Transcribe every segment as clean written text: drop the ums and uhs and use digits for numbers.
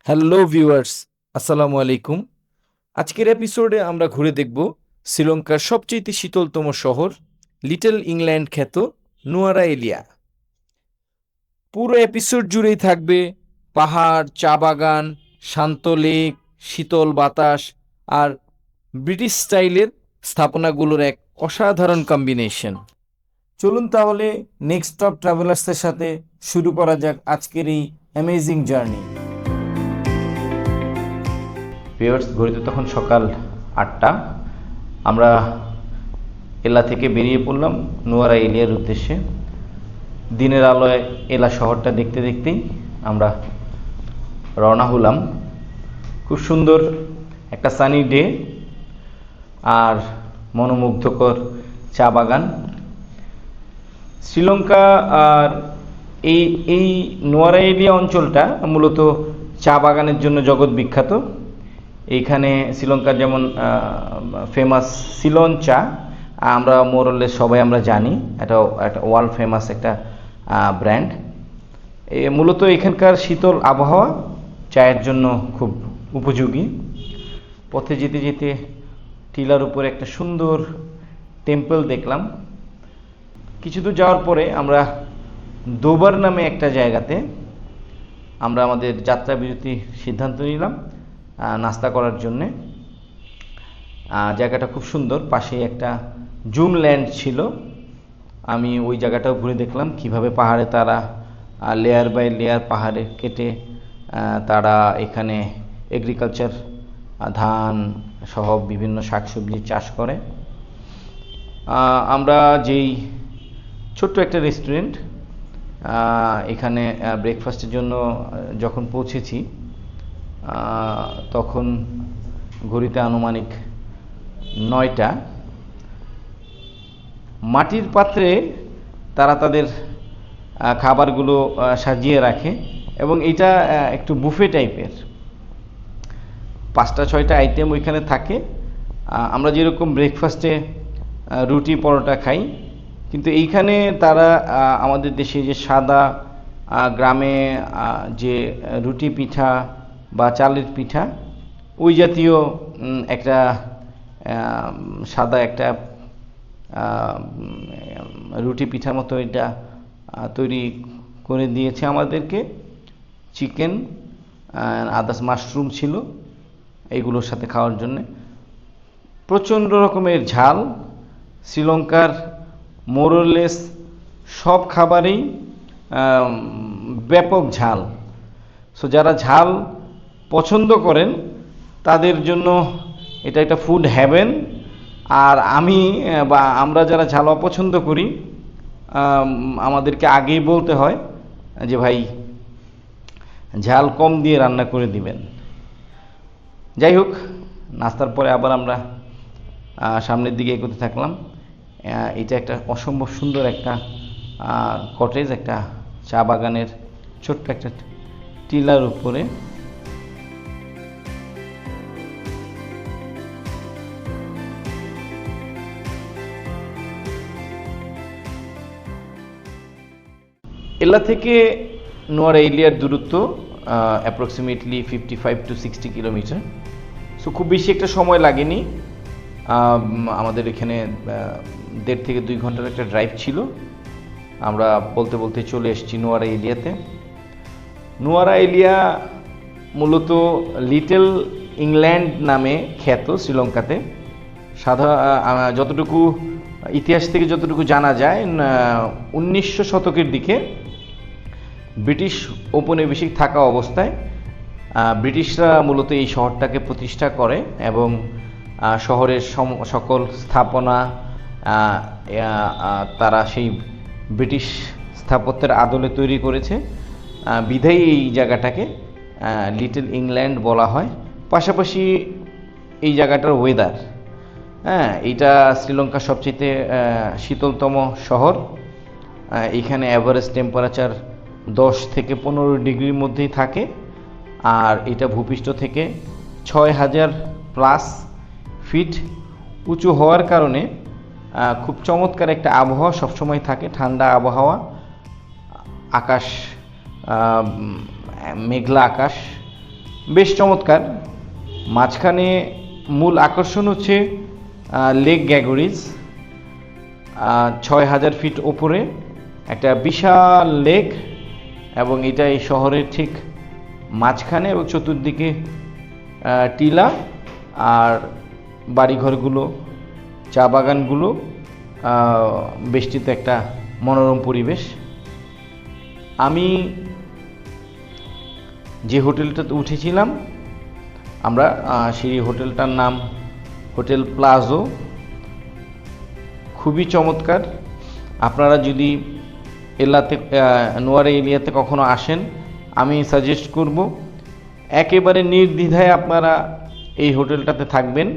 Hello viewers, আসসালামু আলাইকুম। আজকের এপিসোডে আমরা ঘুরে দেখব শ্রীলঙ্কার সবচেয়ে শীতলতম শহর লিটল ইংল্যান্ড খ্যাত নুয়ারা এলিয়া। পুরো এপিসোড জুড়েই থাকবে পাহাড়, চা বাগান, শান্ত লেক, শীতল বাতাস আর ব্রিটিশ স্টাইলের স্থাপনাগুলোর এক অসাধারণ কম্বিনেশন। চলুন তাহলে নেক্সট স্টপ ট্রাভেলার্সের সাথে শুরু করা যাক আজকের এই অ্যামেজিং জার্নি। ভিউয়ার্স, ঘড়িতে তখন সকাল 8টা। আমরা এলা থেকে বেরিয়ে পড়লাম নুয়ারা এলিয়ার উদ্দেশ্যে। দিনের আলোয় এলা শহরটা দেখতে দেখতেই আমরা রওনা হলাম। খুব সুন্দর একটা সানি ডে আর মনোমুগ্ধকর চা বাগান। শ্রীলঙ্কা আর এই এই নুয়ারা এলিয়া অঞ্চলটা মূলত চা বাগানের জন্য জগৎ বিখ্যাত। এইখানে শ্রীলঙ্কার যেমন ফেমাস সিলন চা, আমরা মোরলে সবাই আমরা জানি, এটা একটা ওয়ার্ল্ড ফেমাস একটা ব্র্যান্ড। মূলত এখানকার শীতল আবহাওয়া চায়ের জন্য খুব উপযোগী। পথে যেতে যেতে টিলার উপরে একটা সুন্দর টেম্পল দেখলাম। কিছু দূর যাওয়ার পরে আমরা দোবার নামে একটা জায়গাতে আমরা আমাদের যাত্রা বিরতির সিদ্ধান্ত নিলাম নাস্তা করার জন্যে। জায়গাটা খুব সুন্দর, পাশে একটা জুম ল্যান্ড ছিল। আমি ওই জায়গাটাও ঘুরে দেখলাম কিভাবে পাহাড়ে তারা লেয়ার বাই লেয়ার পাহাড়ে কেটে তারা এখানে এগ্রিকালচার, ধান সহ বিভিন্ন শাকসবজি চাষ করে। আমরা যেই ছোট্ট একটা রেস্টুরেন্ট, এখানে ব্রেকফাস্টের জন্য যখন পৌঁছেছি তখন ঘড়িতে আনুমানিক 9টা। মাটির পাত্রে তারা তাদের খাবারগুলো সাজিয়ে রাখে এবং এটা একটু বুফে টাইপের। 5টা-6টা আইটেম ওইখানে থাকে। আমরা যেরকম ব্রেকফাস্টে রুটি পরোটা খাই, কিন্তু এইখানে তারা আমাদের দেশে যে সাদা গ্রামে যে রুটি পিঠা বা চালের পিঠা, ওই জাতীয় একটা সাদা একটা রুটি পিঠার মতো এটা তৈরি করে দিয়েছে আমাদেরকে। চিকেন, আদার্স মাশরুম ছিল এইগুলোর সাথে খাওয়ার জন্য। প্রচণ্ড রকমের ঝাল। শ্রীলঙ্কার মোরলেস সব খাবারেই ব্যাপক ঝাল। সো যারা ঝাল পছন্দ করেন তাদের জন্য এটা একটা ফুড হ্যাভেন। আর আমি বা আমরা যারা ঝাল অপছন্দ করি, আমাদেরকে আগেই বলতে হয় যে ভাই ঝাল কম দিয়ে রান্না করে দিবেন। যাই হোক, নাস্তার পরে আবার আমরা সামনের দিকে এগোতে থাকলাম। এটা একটা অসম্ভব সুন্দর একটা কটেজ, একটা চা বাগানের ছোট্ট একটা টিলার উপরে। এলা থেকে নুয়ারা এলিয়ার দূরত্ব অ্যাপ্রক্সিমেটলি 55 to 60 কিলোমিটার। সো খুব বেশি একটা সময় লাগেনি। আমাদের এখানে 1.5 থেকে 2 ঘন্টার একটা ড্রাইভ ছিল। আমরা বলতে বলতে চলে এসেছি নুয়ারা এলিয়াতে। নুয়ারা এলিয়া মূলত লিটল ইংল্যান্ড নামে খ্যাত শ্রীলঙ্কাতে। যতটুকু ইতিহাস থেকে যতটুকু জানা যায়, 1900 শতকের দিকে ব্রিটিশ ঔপনিবেশিক থাকা অবস্থায় ব্রিটিশরা মূলত এই শহরটাকে প্রতিষ্ঠা করে এবং শহরের সকল স্থাপনা তারা সেই ব্রিটিশ স্থাপত্যের আদলে তৈরি করেছে। বিধায়ী এই জায়গাটাকে লিটল ইংল্যান্ড বলা হয়। পাশাপাশি এই জায়গাটার ওয়েদার, এইটা শ্রীলঙ্কার সবচেয়ে শীতলতম শহর। এখানে অ্যাভারেজ টেম্পারেচার 10 থেকে 15 ডিগ্রির মধ্যেই থাকে। আর এটা ভূপৃষ্ঠ থেকে 6000 প্লাস ফিট উঁচু হওয়ার কারণে খুব চমৎকার একটা আবহাওয়া সবসময় থাকে, ঠান্ডা আবহাওয়া। আকাশ মেঘলা আকাশ, বেশ চমৎকার। মাঝখানে মূল আকর্ষণ হচ্ছে লেক গ্যাগোরিস। ৬,০০০ ফিট ওপরে একটা বিশাল লেক, এবং এটা এই শহরের ঠিক মাঝখানে, এবং চতুর্দিকে টিলা আর বাড়িঘরগুলো, চা বাগানগুলো, বেষ্টিত একটা মনোরম পরিবেশ। আমি যে হোটেলটাতে উঠেছিলাম আমরা, সেই হোটেলটার নাম হোটেল প্লাজো। খুবই চমৎকার। আপনারা যদি নোয়ারা এরিয়াতে কখনো আসেন, আমি সাজেস্ট করব একেবারে নির্দ্বিধায় আপনারা এই হোটেলটাতে থাকবেন।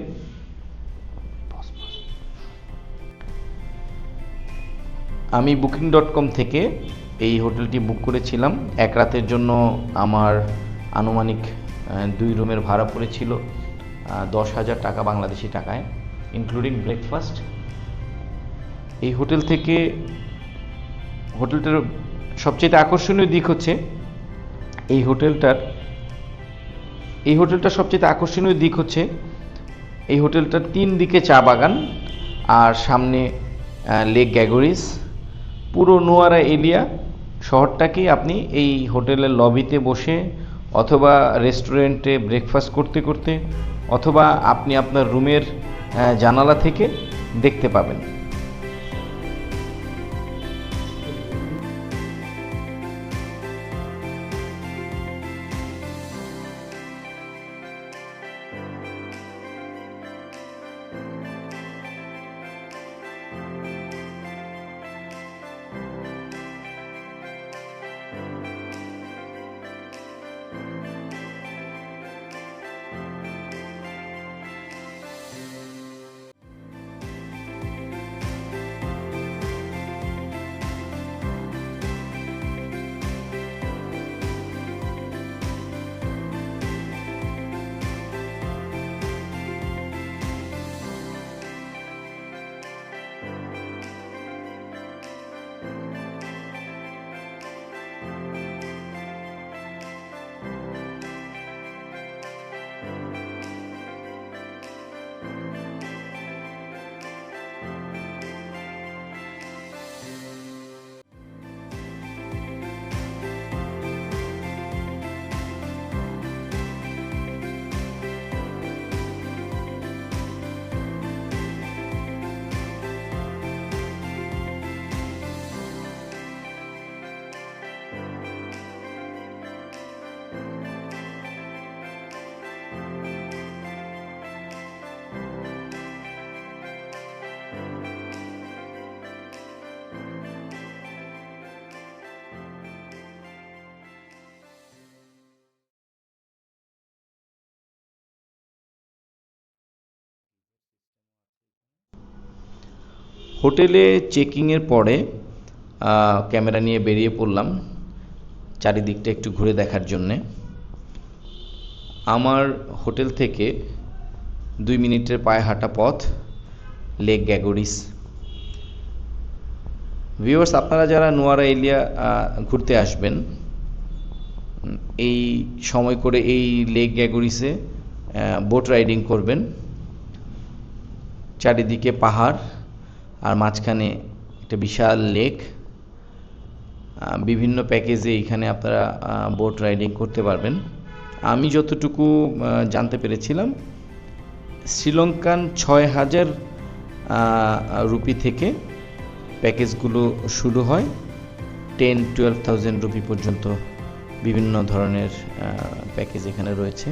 আমি Booking.com থেকে এই হোটেলটি বুক করেছিলাম। এক রাতের জন্য আমার আনুমানিক 2 রুমের ভাড়া পড়েছিল 10,000 টাকা বাংলাদেশি টাকায়, ইনক্লুডিং ব্রেকফাস্ট। এই হোটেলটার সবচেয়ে আকর্ষণীয় দিক হচ্ছে এই হোটেলটার 3 দিকে চা বাগান আর সামনে লেক গ্যাগোরিস। পুরো নোয়ারা এরিয়া শহরটাকেই আপনি এই হোটেলের লবিতে বসে, অথবা রেস্টুরেন্টে ব্রেকফাস্ট করতে করতে, অথবা আপনি আপনার রুমের জানালা থেকে দেখতে পাবেন। হোটেলে চেকিংয়ের পরে ক্যামেরা নিয়ে বেরিয়ে পড়লাম চারিদিকটা একটু ঘুরে দেখার জন্যে। আমার হোটেল থেকে 2 মিনিটের পায়ে হাঁটা পথ লেক গ্যাগোরিস। ভিউয়ার্স, আপনারা যারা নোয়ারা এরিয়া ঘুরতে আসবেন, এই সময় করে এই লেক গ্যাগোরিসে বোট রাইডিং করবেন। চারিদিকে পাহাড় আর মাঝখানে একটা বিশাল লেক। বিভিন্ন প্যাকেজে এখানে আপনারা বোট রাইডিং করতে পারবেন। আমি যতটুকু জানতে পেরেছিলাম, শ্রীলঙ্কান 6,000 রুপি থেকে প্যাকেজগুলো শুরু হয়। 10-12,000 রুপি পর্যন্ত বিভিন্ন ধরনের প্যাকেজ এখানে রয়েছে।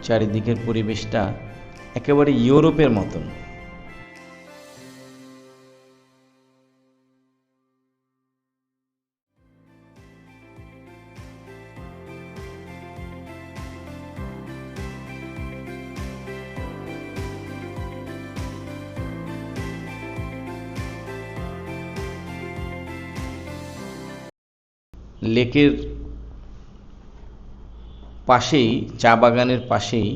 চারিদিকের পরিবেশটা একেবারে ইউরোপের মতন। লেকের পাশেই, চা বাগানের পাশেই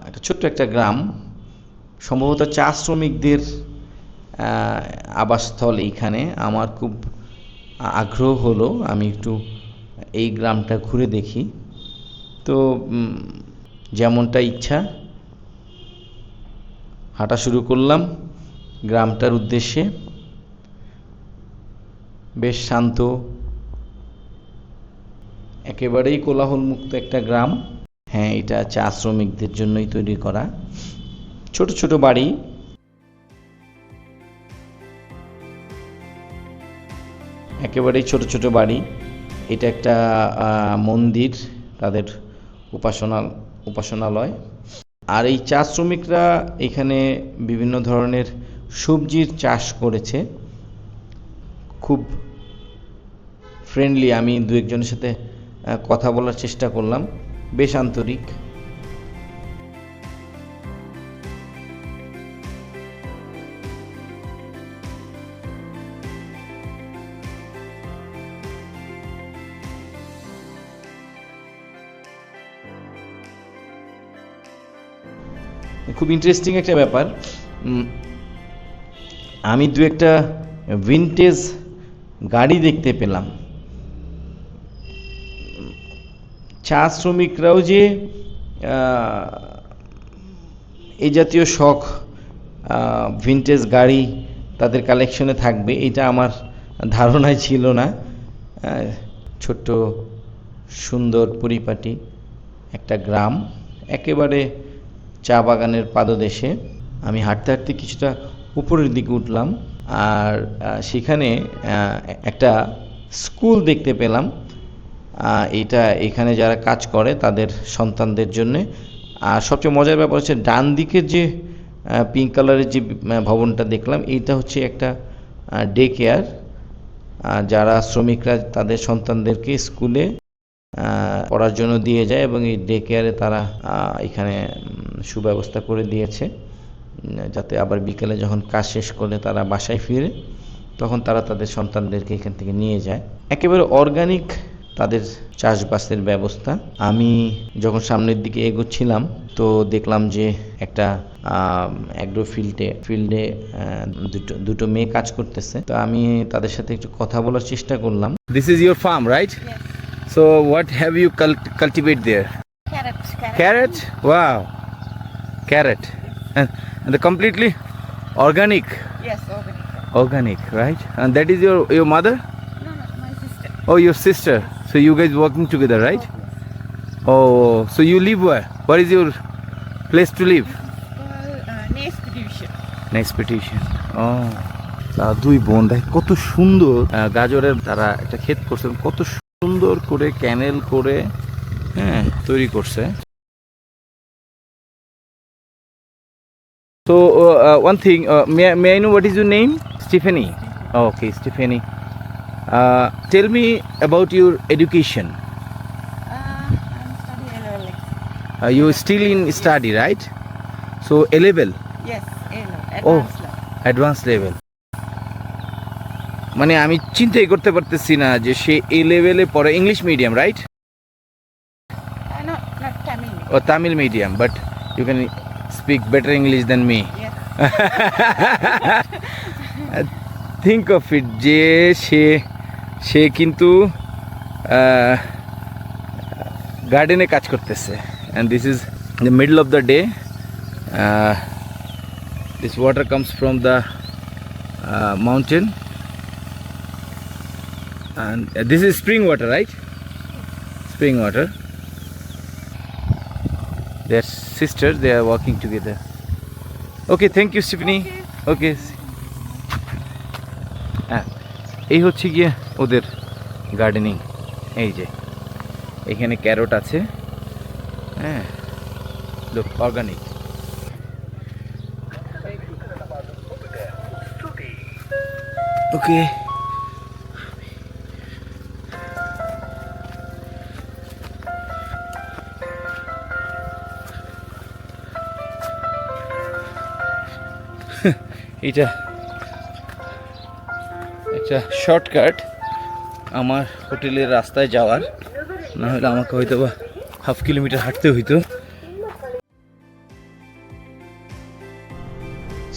একটা ছোট্ট একটা গ্রাম, সম্ভবত চা শ্রমিকদের আবাসস্থল এইখানে। আমার খুব আগ্রহ হলো আমি একটু এই গ্রামটা ঘুরে দেখি। তো যেমনটা ইচ্ছা হাঁটা শুরু করলাম গ্রামটার উদ্দেশ্যে। বেশ শান্ত, একেবারেই কোলাহলমুক্ত একটা গ্রাম। হ্যাঁ, এটা চা শ্রমিকদের জন্যই তৈরি করা। ছোট ছোট বাড়ি, একেবারেই ছোট ছোট বাড়ি। এটা একটা মন্দির, তাদের উপাসনালয়। আর এই চা শ্রমিকরা এখানে বিভিন্ন ধরনের সবজির চাষ করেছে। খুব ফ্রেন্ডলি, আমি দু একজনের সাথে কথা বলার চেষ্টা করলাম, বেশ আন্তরিক। খুব ইন্টারেস্টিং একটা ব্যাপার, আমি দু একটা ভিনটেজ গাড়ি দেখতে পেলাম। চা শ্রমিকরাও যে এই জাতীয় শখ, ভিনটেজ গাড়ি তাদের কালেকশনে থাকবে, এটা আমার ধারণায় ছিল না। ছোট্ট সুন্দর পরিপাটি একটা গ্রাম, একেবারে চা বাগানের পাদদেশে। আমি হাঁটতে হাঁটতে কিছুটা উপরের দিকে উঠলাম, আর সেখানে একটা স্কুল দেখতে পেলাম। এটা এখানে যারা কাজ করে তাদের সন্তানদের জন্য। আর সবচেয়ে মজার ব্যাপার হচ্ছে ডান দিকের যে পিঙ্ক কালারের যে ভবনটা দেখলাম, এইটা হচ্ছে একটা ডে কেয়ার। যারা শ্রমিকরা তাদের সন্তানদেরকে স্কুলে পড়ার জন্য দিয়ে যায়, এবং এই ডে কেয়ারে তারা এখানে সুব্যবস্থা করে দিয়েছে, যাতে আবার বিকেলে যখন কাজ শেষ করে তারা বাসায় ফিরে তখন তারা তাদের সন্তানদেরকে এখান থেকে নিয়ে যায়। একেবারে অর্গানিক তাদের চাষবাসের ব্যবস্থা। আমি যখন সামনের দিকে এগোচ্ছিলাম তো দেখলাম যে একটা অ্যাগ্রো ফিল্ডে দুটো মেয়ে কাজ করতেছে। তো আমি তাদের সাথে একটু কথা বলার চেষ্টা করলাম। This is your farm, right? Yes. So what have you cultivate there? Carrot? Wow. Carrot. And the completely organic. Yes, organic. Organic, right? And that is your mother? No, my sister. Oh, your sister. So you guys working together, right? Oh, so you live where? What is your place to live? Next division. Next petition. Oh. দুই বোন দেখ কত সুন্দর গাজরের তারা একটা ক্ষেত করছে, কত সুন্দর করে ক্যানেল করে তৈরি করছে। So one thing, may I know what is your name? Stephanie. Oh, okay, Stephanie. Tell me about your education. I'm studying A-level. You still in study, right? So A level. Yes, A-level. Oh, Advanced level. advanced level. মানে আমি চিন্তাই করতে পারতেছি না যে সে A লেভেলে পড়ে। English medium, right? Not Tamil. Oh Tamil medium, but you can speak better English than me. Yes. Think of it, যে সে কিন্তু গার্ডেনে কাজ করতেছে, and this is the middle of the day. This water comes from the mountain, and this is spring water, right? Spring water. Their sisters, they are working together. Okay, thank you, Stephanie. Okay. হ্যাঁ, এই হচ্ছে গিয়ে ওদের gardening. এই যে এখানে carrot আছে, হ্যাঁ, লোক অর্গানিক। ওকে, এটা একটা শর্টকাট আমার হোটেলের রাস্তায় যাওয়ার, না হলে আমাকে হয়তো বা 1/2 কিলোমিটার হাঁটতে হইতো।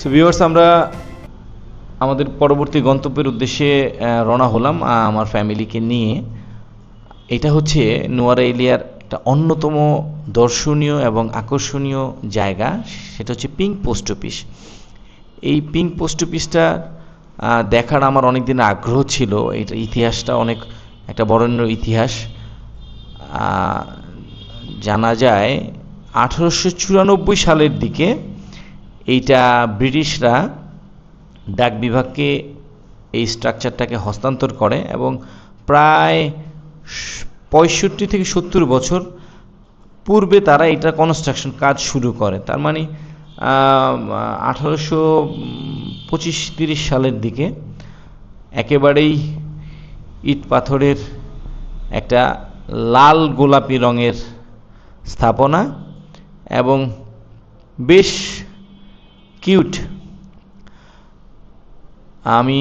সো ভিউয়ার্স, আমরা আমাদের পরবর্তী গন্তব্যের উদ্দেশ্যে রওনা হলাম আমার ফ্যামিলিকে নিয়ে। এটা হচ্ছে নোয়ারা এলিয়ার একটা অন্যতম দর্শনীয় এবং আকর্ষণীয় জায়গা, সেটা হচ্ছে পিঙ্ক পোস্ট অফিস। এই পিঙ্ক পোস্ট অফিসটা দেখার আমার অনেক দিন আগ্রহ ছিল। এটা ইতিহাসটা অনেক একটা বরেণ্য ইতিহাস। জানা যায় 1894 সালের দিকে এইটা ব্রিটিশরা ডাক বিভাগকে এই স্ট্রাকচারটাকে হস্তান্তর করে এবং প্রায় 65 থেকে 70 বছর পূর্বে তারা এটা কনস্ট্রাকশন কাজ শুরু করে। তার মানে 1825-30 সালের দিকে একেবারেই ইট পাথরের একটা লাল গোলাপি রঙের স্থাপনা এবং বেশ কিউট। আমি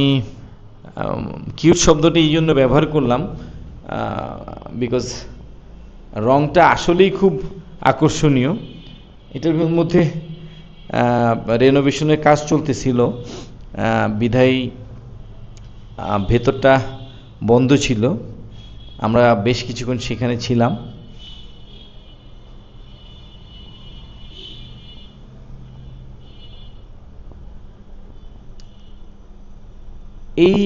কিউট শব্দটি এই জন্য ব্যবহার করলাম বিকজ রংটা আসলেই খুব আকর্ষণীয়। এটার মধ্যে রেনোভেশনের কাজ চলতেছিল, বিধায় ভেতরটা বন্ধ ছিল। আমরা বেশ কিছুক্ষণ সেখানে ছিলাম। এই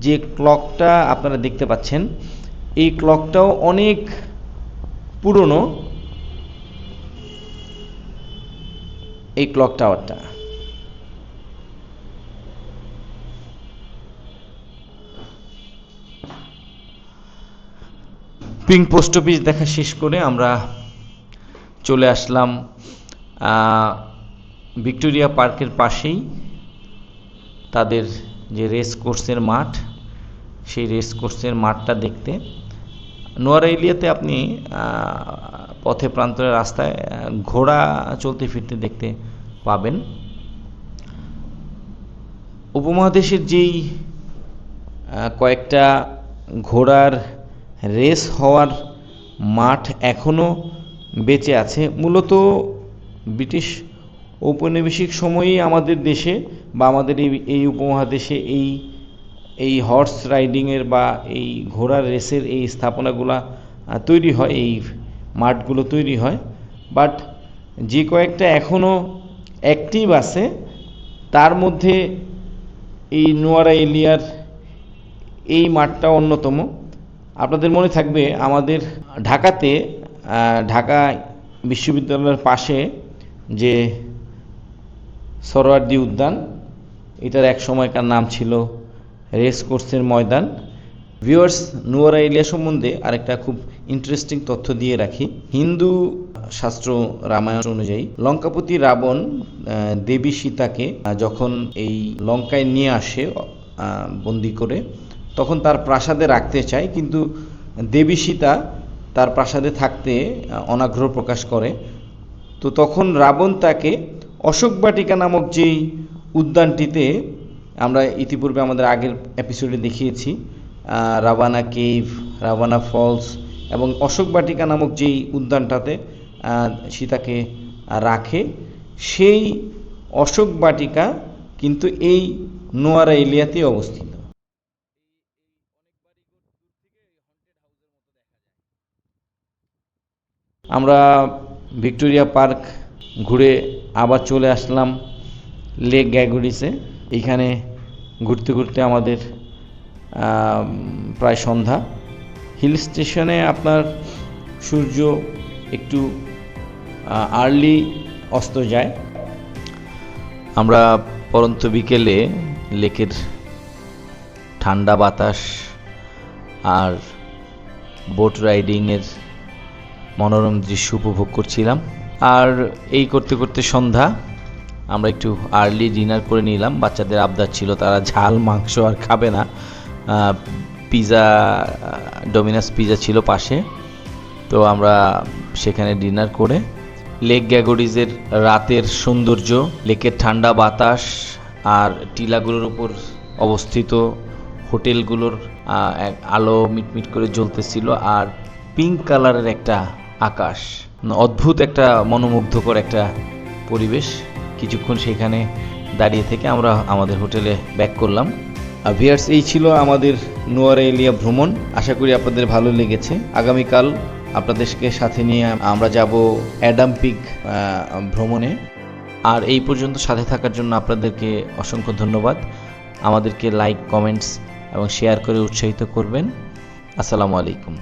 যে ক্লকটা আপনারা দেখতে পাচ্ছেন, এই ক্লকটাও অনেক পুরনো। এই ক্লক টাওয়ারটা পিঙ্ক পোস্ট অফিস দেখা শেষ করে আমরা চলে আসলাম ভিক্টোরিয়া পার্কের পাশেই তাদের যে রেস কোর্সের মাঠ, সেই রেস কোর্সের মাঠটা দেখতে। নোয়ারা এলিয়াতে আপনি পথে প্রান্তরের রাস্তায় ঘোড়া চলতে ফিরতে দেখতে পাবেন। উপমহাদেশের যেই কয়েকটা ঘোড়ার রেস হওয়ার মাঠ এখনও বেঁচে আছে, মূলত ব্রিটিশ ঔপনিবেশিক সময়েই আমাদের দেশে বা আমাদের এই উপমহাদেশে এই হর্স রাইডিংয়ের বা এই ঘোড়ার রেসের এই স্থাপনাগুলো তৈরি হয়, এই মাঠগুলো তৈরি হয়। বাট যে কয়েকটা এখনও অ্যাক্টিভ আছে তার মধ্যে এই নোয়ারা এলিয়ার এই মাঠটা অন্যতম। আপনাদের মনে থাকবে আমাদের ঢাকাতে ঢাকা বিশ্ববিদ্যালয়ের পাশে যে সরোয়ার্দী উদ্যান, এটার এক সময়কার নাম ছিল রেস কোর্সের ময়দান। ভিউয়ার্স, নোয়ারা এলিয়া সম্বন্ধে আরেকটা খুব ইন্টারেস্টিং তথ্য দিয়ে রাখি। হিন্দু শাস্ত্র রামায়ণ অনুযায়ী লঙ্কাপতি রাবণ দেবী সীতাকে যখন এই লঙ্কায় নিয়ে আসে বন্দি করে, তখন তার প্রাসাদে রাখতে চায়, কিন্তু দেবী সীতা তার প্রাসাদে থাকতে অনাগ্রহ প্রকাশ করে। তো তখন রাবণ তাকে অশোক বাটিকা নামক যেই উদ্যানটিতে, আমরা ইতিপূর্বে আমাদের আগের এপিসোডে দেখিয়েছি রাভানা কেভ, রাভানা ফলস এবং অশোক বাটিকা নামক যেই উদ্যানটাতে সীতাকে রাখে, সেই অশোক বাটিকা কিন্তু এই নোয়ারা এলিয়াতে অবস্থিত। আমরা ভিক্টোরিয়া পার্ক ঘুরে আবার চলে আসলাম লেক গ্যাগরিসে। এইখানে ঘুরতে ঘুরতে আমাদের প্রায় সন্ধ্যা। হিল স্টেশনে আপনার সূর্য একটু আর্লি অস্ত যায়। আমরা পরন্ত বিকেলে লেকের ঠান্ডা বাতাস আর বোট রাইডিংয়ের মনোরম দৃশ্য উপভোগ করছিলাম। আর এই করতে করতে সন্ধ্যা। আমরা একটু আর্লি ডিনার করে নিলাম। বাচ্চাদের আবদার ছিল, তারা ঝাল মাংস আর খাবে না। পিৎজা, ডোমিনোস পিৎজা ছিল পাশে, তো আমরা সেখানে ডিনার করে লেক গ্যাগরিজের রাতের সৌন্দর্য, লেকের ঠান্ডা বাতাস আর টিলাগুলোর উপর অবস্থিত হোটেলগুলোর আলো মিটমিট করে জ্বলতেছিল, আর পিঙ্ক কালারের একটা আকাশ, অদ্ভুত একটা মনোমুগ্ধকর একটা পরিবেশ। কিছুক্ষণ সেখানে দাঁড়িয়ে থেকে আমরা আমাদের হোটেলে ব্যাক করলাম। ভিউয়ার্স, এই ছিল আমাদের নোয়ারা এলিয়া ভ্রমণ। আশা করি আপনাদের ভালো লেগেছে। আগামীকাল আপনাদেরকে সাথে নিয়ে আমরা যাব অ্যাডাম পিক ভ্রমণে। আর এই পর্যন্ত সাথে থাকার জন্য আপনাদেরকে অসংখ্য ধন্যবাদ। আমাদেরকে লাইক, কমেন্টস এবং শেয়ার করে উৎসাহিত করবেন। আসসালামু আলাইকুম।